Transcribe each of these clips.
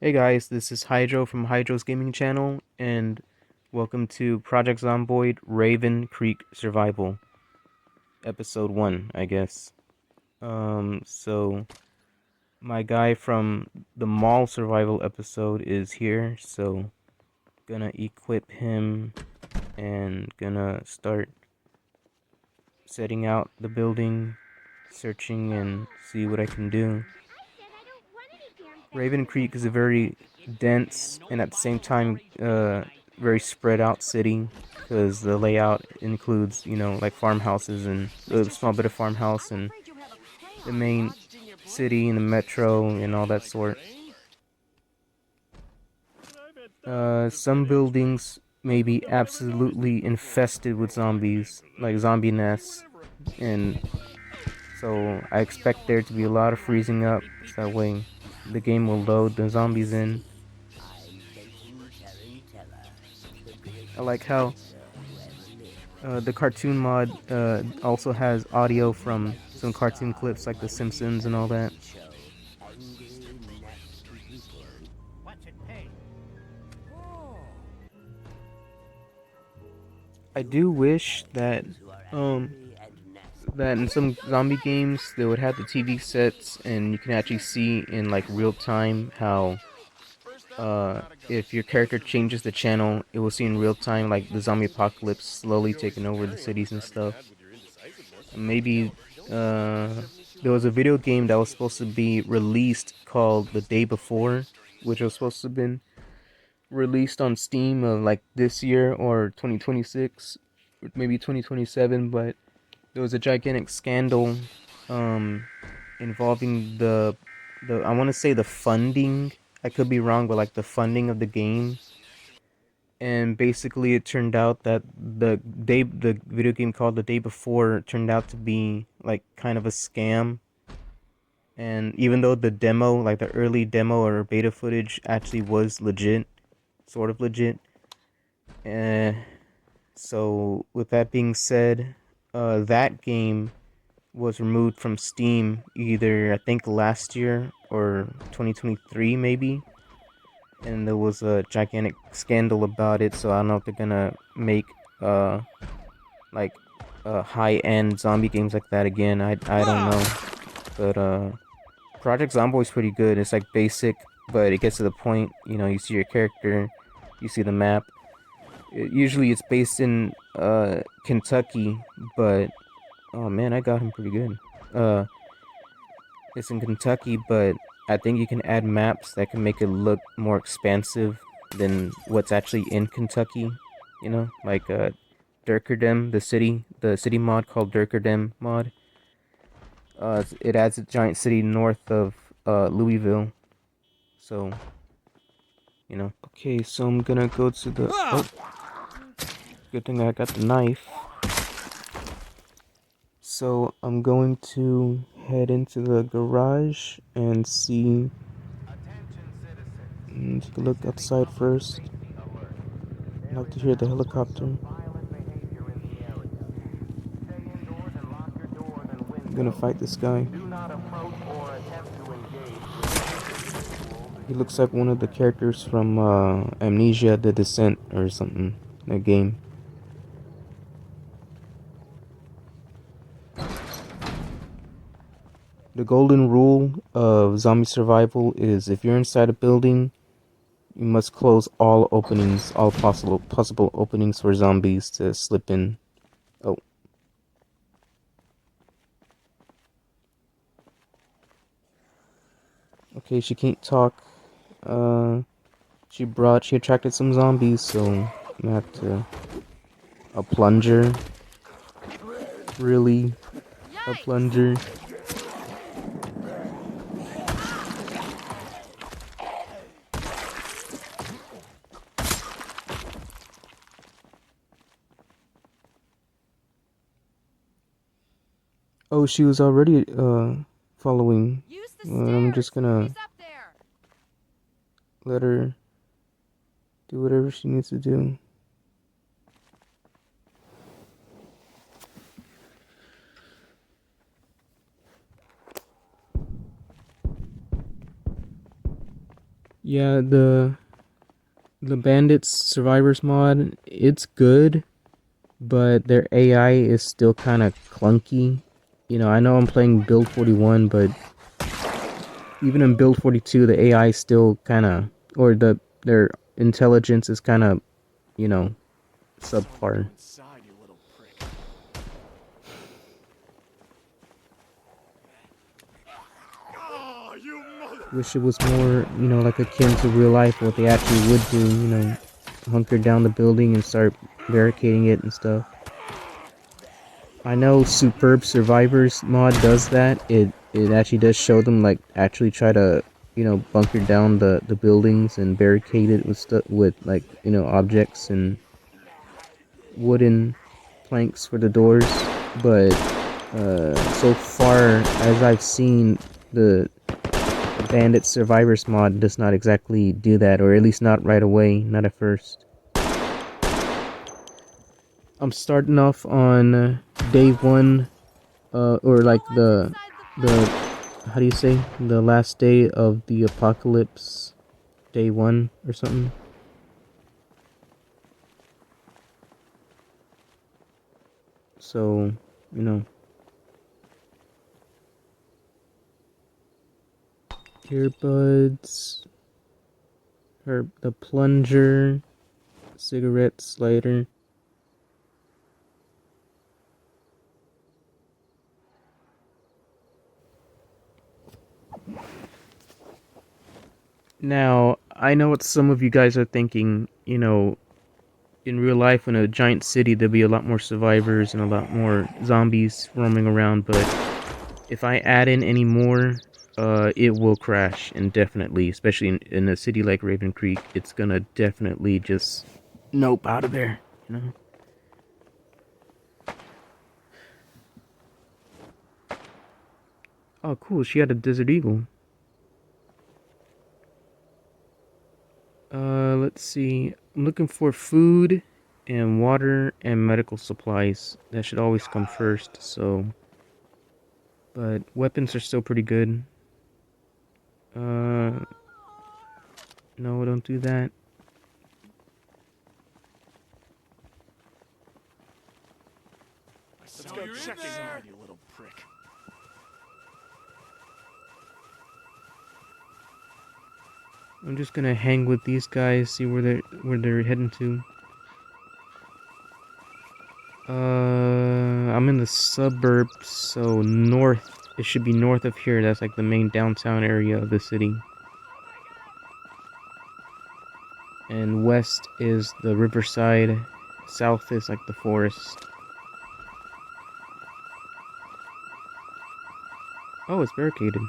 Hey guys, this is Hydro from Hydro's Gaming Channel, and welcome to Project Zomboid Raven Creek Survival, Episode 1, I guess. So my guy from the mall survival episode is here, so gonna equip him and gonna start setting out the building, searching and see what I can do. Raven Creek is a very dense and at the same time very spread out city because the layout includes, like farmhouses and a small bit of farmhouse and the main city and the metro and all that sort. Some buildings may be absolutely infested with zombies, like zombie nests, and so I expect there to be a lot of freezing up, so that way the game will load the zombies in. I like how the cartoon mod also has audio from some cartoon clips like The Simpsons and all that. I do wish that um that in some zombie games they would have the TV sets and you can actually see in like real time how if your character changes the channel, it will see in real time like the zombie apocalypse slowly taking over the cities and stuff. Maybe there was a video game that was supposed to be released called The Day Before, which was supposed to have been released on Steam of like this year or 2026, maybe 2027, but there was a gigantic scandal um involving the I want to say the funding. I could be wrong, but like the funding of the game, and basically it turned out that the video game called The Day Before turned out to be like kind of a scam. And even though the demo, like the early demo or beta footage, actually was legit, sort of legit, uh, so with that being said, that game was removed from Steam either I think last year or 2023 maybe, and there was a gigantic scandal about it. So I don't know if they're gonna make uh like high-end zombie games like that again. I don't know, but Project Zomboid is pretty good. It's like basic, but it gets to the point. You see your character, you see the map. Usually it's based in Kentucky, but oh man, I got him pretty good. Uh, it's in Kentucky, but I think you can add maps that can make it look more expansive than what's actually in Kentucky. Like Durkerdem, the city mod called Durkerdem mod. It adds a giant city north of Louisville. So, Okay, so I'm gonna go to the. Oh, good thing I got the knife. So I'm going to head into the garage and see. Take a look outside first. I'd like to hear the helicopter. I'm gonna fight this guy. He looks like one of the characters from Amnesia: The Descent or something. That game. The golden rule of zombie survival is if you're inside a building, you must close all openings, all possible openings for zombies to slip in. Oh, okay, she can't talk. Uh, she attracted some zombies, so I'm gonna have to a plunger. Really, a plunger. Oh, she was already following. I'm just gonna let her do whatever she needs to do. Yeah, the Bandits Survivors mod, it's good, but their AI is still kind of clunky. You know, I know I'm playing build 41, but even in build 42, the AI is still kind of, or their intelligence is kind of, you know, subpar. Wish it was more, you know, like akin to real life, what they actually would do, you know, hunker down the building and start barricading it and stuff. I know Superb Survivors mod does that. It actually does show them like actually try to, you know, bunker down the buildings and barricade it with stuff with like, you know, objects and wooden planks for the doors. But so far as I've seen, the Bandit Survivors mod does not exactly do that, or at least not right away, not at first. I'm starting off on day one, or like the how do you say, the last day of the apocalypse, day one or something. So, you know, earbuds, the plunger, cigarettes, lighter. Now, I know what some of you guys are thinking, you know, in real life in a giant city there'll be a lot more survivors and a lot more zombies roaming around, but if I add in any more, it will crash indefinitely, especially in a city like Raven Creek. It's gonna definitely just nope out of there, you know? Oh, cool, she had a Desert Eagle. Let's see. I'm looking for food and water and medical supplies. That should always come first, so... But weapons are still pretty good. No, don't do that. Let's go check it out, you little prick. I'm just gonna hang with these guys, see where they're heading to. I'm in the suburbs, so north. It should be north of here. That's like the main downtown area of the city. And west is the riverside. South is like the forest. Oh, it's barricaded.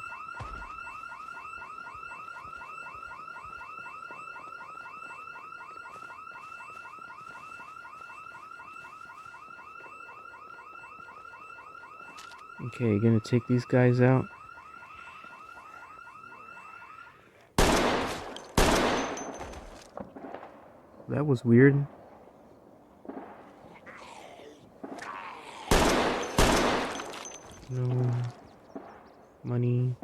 Okay, gonna take these guys out. That was weird. No money.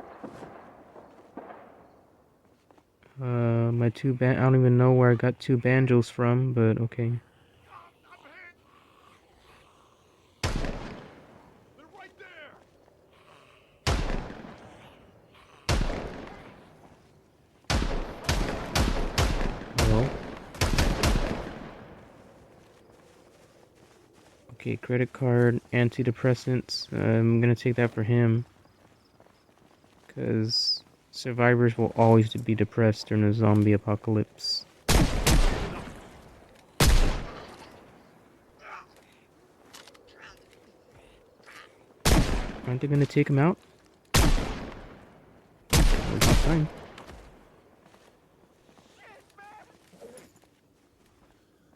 My I don't even know where I got two banjos from, but okay. They're right there. Hello? Okay, credit card, antidepressants. I'm gonna take that for him. Because survivors will always be depressed during a zombie apocalypse. Aren't they gonna take him out? That's fine.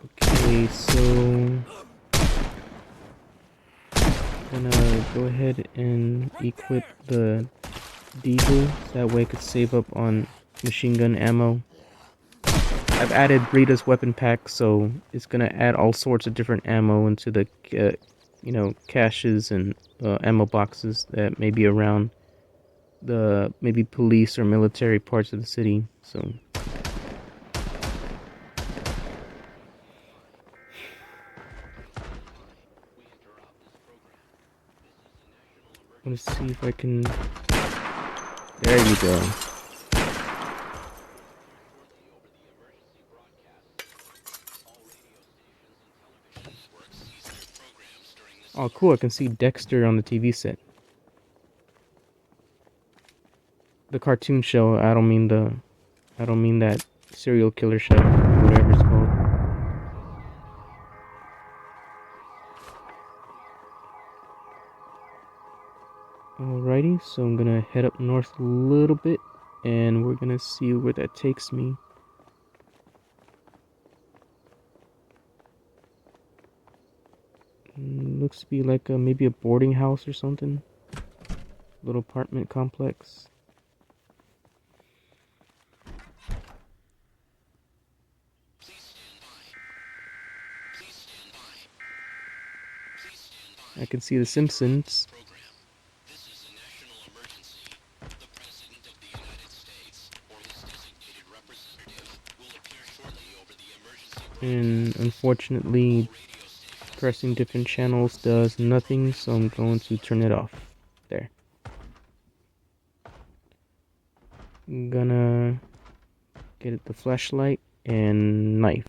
Okay, so... I'm gonna go ahead and equip the Deagle, so that way I could save up on machine gun ammo. I've added Rita's weapon pack, so it's gonna add all sorts of different ammo into the, you know, caches and ammo boxes that may be around the maybe police or military parts of the city. So gonna see if I can. There you go. Oh, cool! I can see Dexter on the TV set. The cartoon show. I don't mean that serial killer show, whatever it's called. Alrighty, so I'm gonna head up north a little bit, and we're gonna see where that takes me. Looks to be like maybe a boarding house or something. Little apartment complex. I can see The Simpsons. And unfortunately, pressing different channels does nothing, so I'm going to turn it off. There. I'm gonna get the flashlight and knife.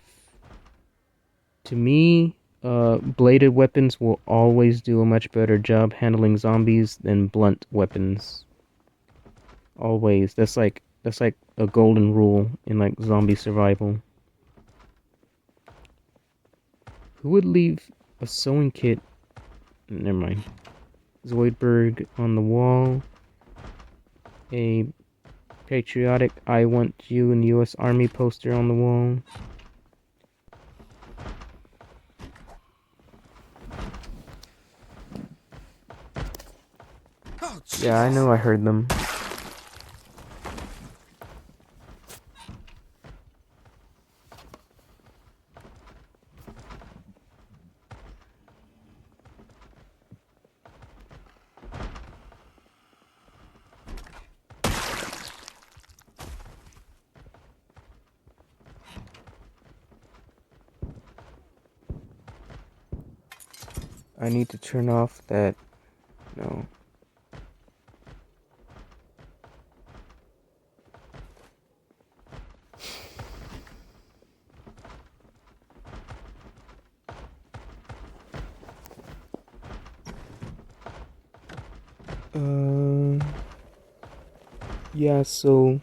To me, bladed weapons will always do a much better job handling zombies than blunt weapons. Always. That's like a golden rule in like zombie survival. Who would leave a sewing kit? Never mind. Zoidberg on the wall. A patriotic "I want you in the U.S. Army" poster on the wall. Yeah, I know I heard them. I need to turn off that. No. Yeah, so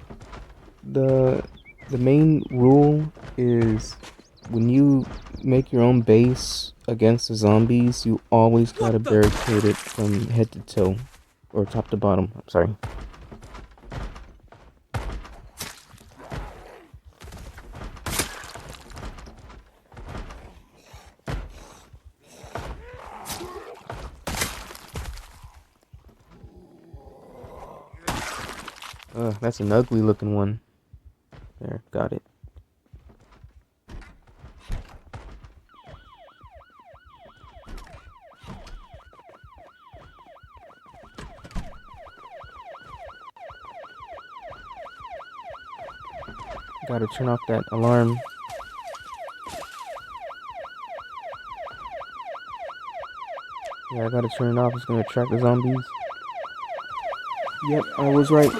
the main rule is when you make your own base against the zombies, you always gotta barricade it from head to toe. Or top to bottom, I'm sorry. That's an ugly looking one. There, got it. Gotta turn off that alarm. Yeah, I gotta turn it off. It's gonna attract the zombies. Yep, I was right.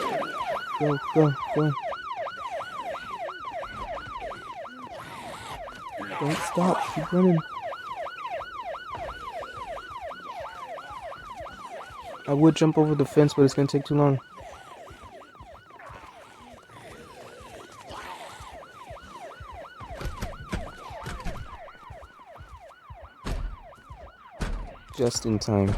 Go, go, go. Don't stop. Keep running. I would jump over the fence, but it's gonna take too long. Just in time.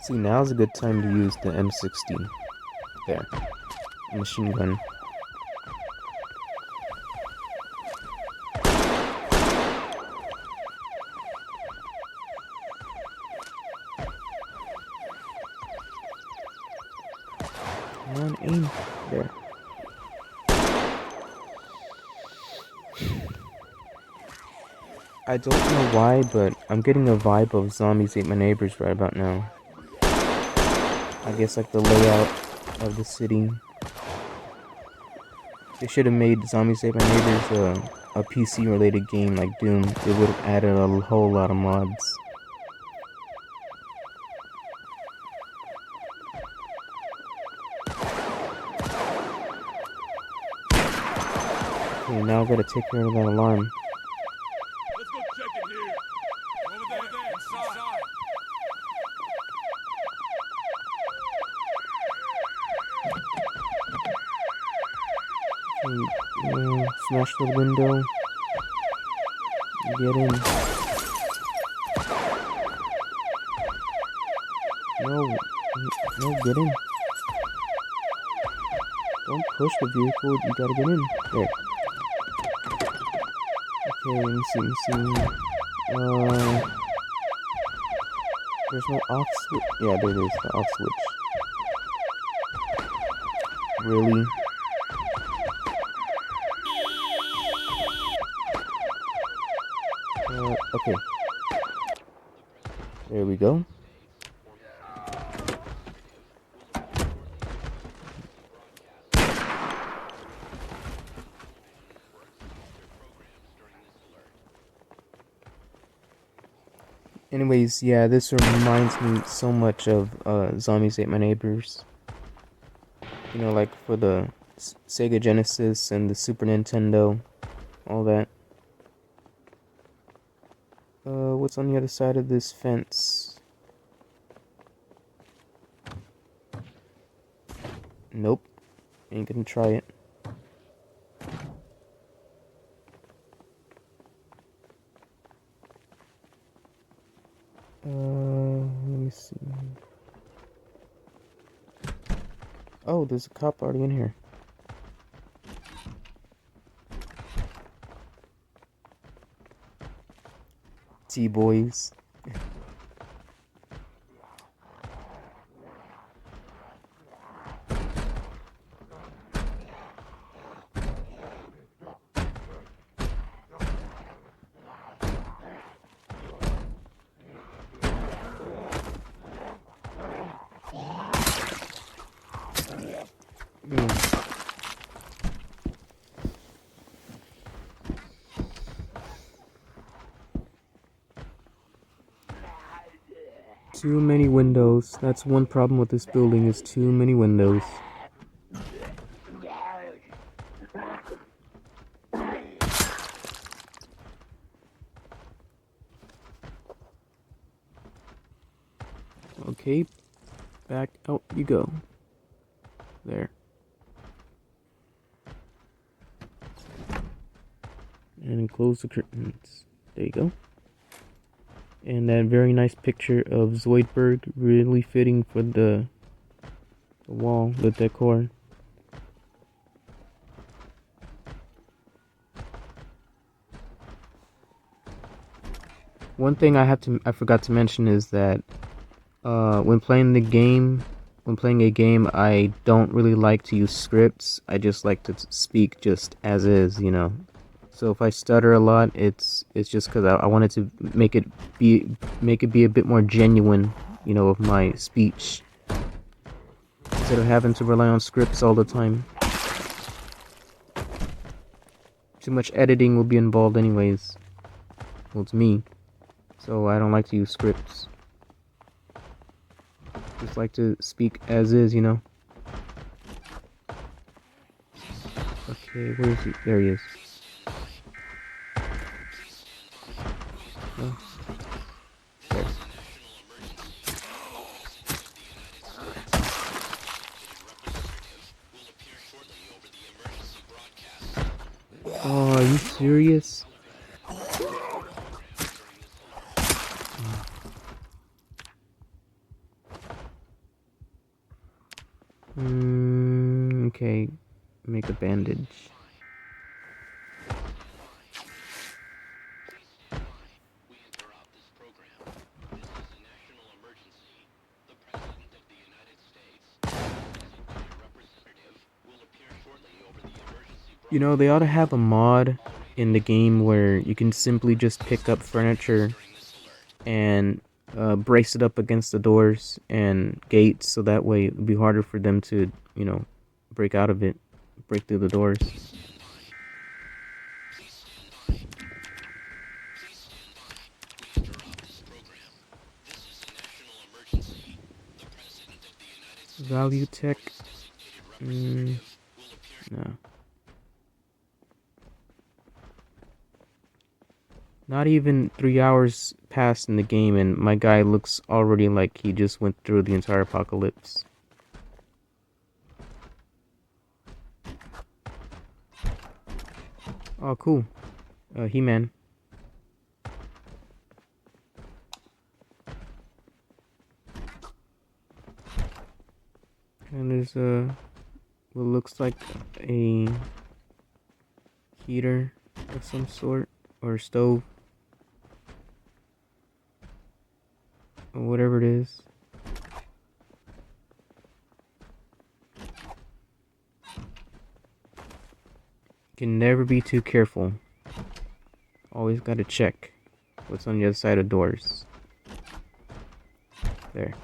See, now's a good time to use the M16. There. Machine gun. Come on, aim. There. I don't know why, but I'm getting a vibe of Zombies Ate My Neighbors right about now. I guess like the layout of the city. They should have made Zombie Save My Neighbors a PC related game like Doom. It would have added a whole lot of mods. Okay, now I gotta take care of that alarm. Let's go check it here. Over there, inside. Okay, smash the window. Get in. No, get in. Don't push the vehicle, you gotta get in. There. Okay, let me see. There's no off switch. Yeah, there is the off switch. Really? Okay. There we go. Anyways, yeah, this reminds me so much of Zombies Ate My Neighbors. You know, like for the Sega Genesis and the Super Nintendo, all that. What's on the other side of this fence? Nope. Ain't gonna try it. Let me see. Oh, there's a cop already in here. T-boys. Too many windows. That's one problem with this building, is too many windows. Okay, back out you go. There. And close the curtains. There you go. And that very nice picture of Zoidberg, really fitting for the wall, the decor. One thing I forgot to mention is that when playing a game, I don't really like to use scripts. I just like to speak just as is, you know. So if I stutter a lot, it's just because I wanted to make it be a bit more genuine, you know, of my speech, instead of having to rely on scripts all the time. Too much editing will be involved anyways. Well, it's me, so I don't like to use scripts. Just like to speak as is, you know. Okay, where is he? There he is. Oh. There. Oh, are you serious? Okay. Make a bandage. You know, they ought to have a mod in the game where you can simply just pick up furniture and brace it up against the doors and gates, so that way it would be harder for them to, you know, break out of it. break through the doors. Value tech. No. Not even 3 hours passed in the game, and my guy looks already like he just went through the entire apocalypse. Oh, cool. He-Man. And there's what looks like a heater of some sort, or stove, or whatever it is. Can never be too careful. Always gotta check what's on the other side of doors. There.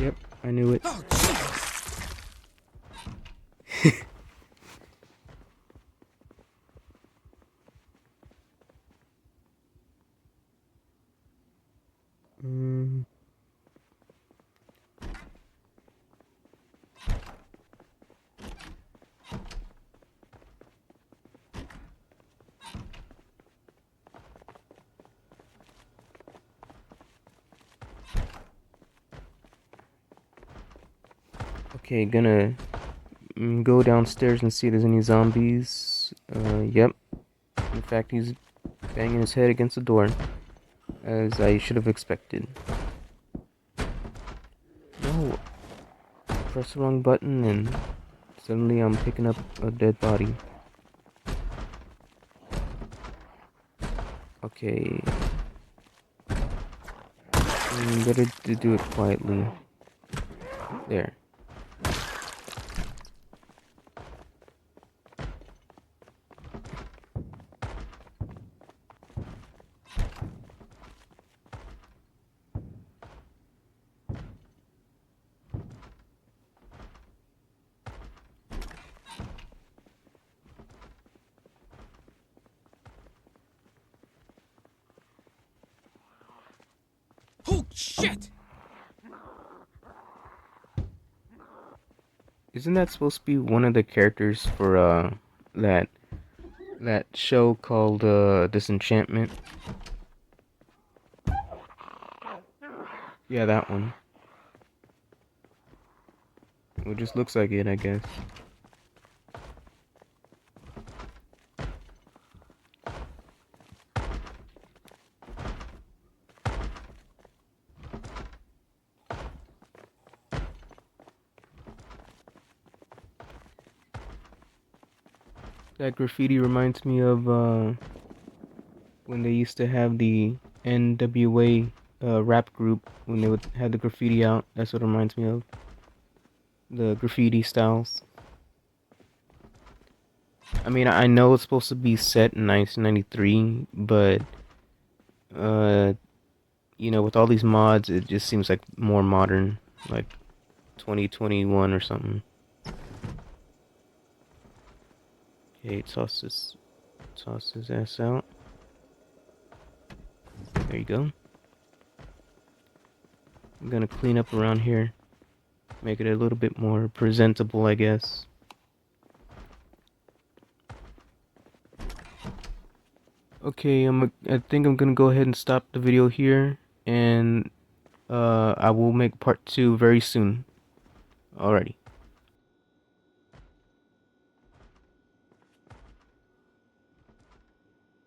Yep, I knew it. Oh, Jesus! Mm. Okay, gonna go downstairs and see if there's any zombies. Yep. In fact, he's banging his head against the door, as I should have expected. No, press the wrong button and suddenly I'm picking up a dead body. Okay. Better to do it quietly. There. Oh, shit! Isn't that supposed to be one of the characters for that show called Disenchantment? Yeah, that one. It just looks like it, I guess. That graffiti reminds me of when they used to have the NWA rap group, when they would have the graffiti out. That's what it reminds me of. The graffiti styles. I mean, I know it's supposed to be set in 1993, but you know, with all these mods, it just seems like more modern, like 2021 or something. Okay, toss his ass out. There you go. I'm gonna clean up around here, make it a little bit more presentable, I guess. Okay, I think I'm gonna go ahead and stop the video here, and I will make part 2 very soon. Alrighty.